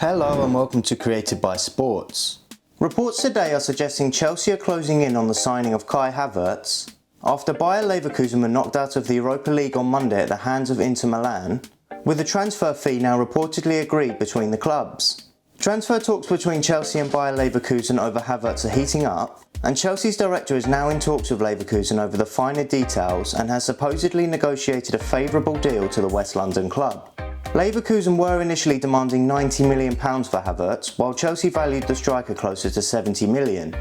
Hello and welcome to Created by Sports. Reports today are suggesting Chelsea are closing in on the signing of Kai Havertz after Bayer Leverkusen were knocked out of the Europa League on Monday at the hands of Inter Milan, with a transfer fee now reportedly agreed between the clubs. Transfer talks between Chelsea and Bayer Leverkusen over Havertz are heating up, and Chelsea's director is now in talks with Leverkusen over the finer details and has supposedly negotiated a favourable deal to the West London club. Leverkusen were initially demanding £90 million for Havertz, while Chelsea valued the striker closer to £70 million.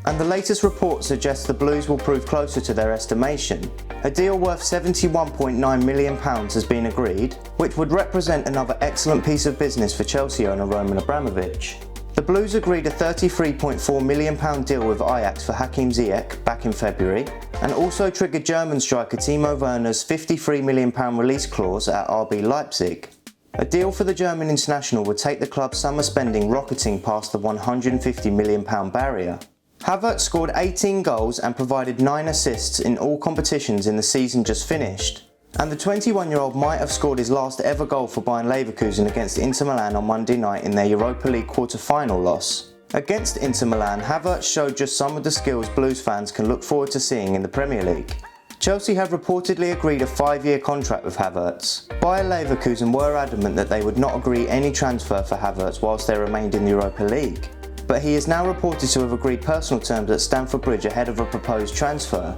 And the latest report suggests the Blues will prove closer to their estimation. A deal worth £71.9 million has been agreed, which would represent another excellent piece of business for Chelsea owner Roman Abramovich. The Blues agreed a £33.4 million deal with Ajax for Hakim Ziyech back in February, and also triggered German striker Timo Werner's £53 million release clause at RB Leipzig. A deal for the German international would take the club's summer spending rocketing past the £150 million barrier. Havertz scored 18 goals and provided 9 assists in all competitions in the season just finished, and the 21-year-old might have scored his last ever goal for Bayer Leverkusen against Inter Milan on Monday night in their Europa League quarter-final loss. Against Inter Milan, Havertz showed just some of the skills Blues fans can look forward to seeing in the Premier League. Chelsea have reportedly agreed a 5-year contract with Havertz. Bayer Leverkusen were adamant that they would not agree any transfer for Havertz whilst they remained in the Europa League, but he is now reported to have agreed personal terms at Stamford Bridge ahead of a proposed transfer.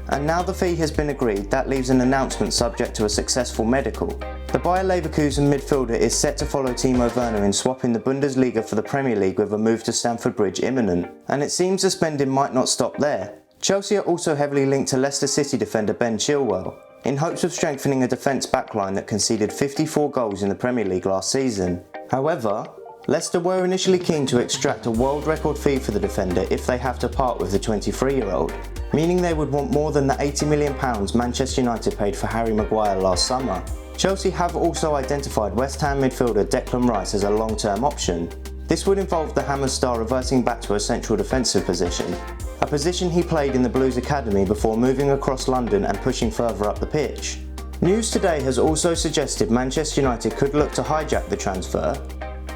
And now the fee has been agreed, that leaves an announcement subject to a successful medical. The Bayer Leverkusen midfielder is set to follow Timo Werner in swapping the Bundesliga for the Premier League with a move to Stamford Bridge imminent, and it seems the spending might not stop there. Chelsea are also heavily linked to Leicester City defender Ben Chilwell, in hopes of strengthening a defence backline that conceded 54 goals in the Premier League last season. However, Leicester were initially keen to extract a world record fee for the defender if they have to part with the 23-year-old, meaning they would want more than the £80 million Manchester United paid for Harry Maguire last summer. Chelsea have also identified West Ham midfielder Declan Rice as a long-term option. This would involve the Hammers star reverting back to a central defensive position, a position he played in the Blues Academy before moving across London and pushing further up the pitch. News today has also suggested Manchester United could look to hijack the transfer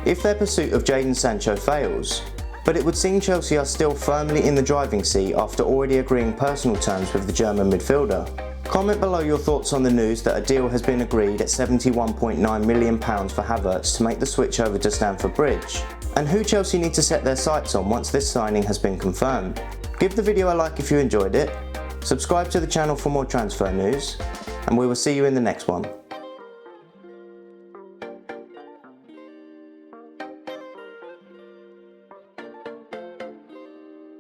if their pursuit of Jadon Sancho fails, but it would seem Chelsea are still firmly in the driving seat after already agreeing personal terms with the German midfielder. Comment below your thoughts on the news that a deal has been agreed at £71.9 million for Havertz to make the switch over to Stamford Bridge, and who Chelsea need to set their sights on once this signing has been confirmed. Give the video a like if you enjoyed it, subscribe to the channel for more transfer news, and we will see you in the next one.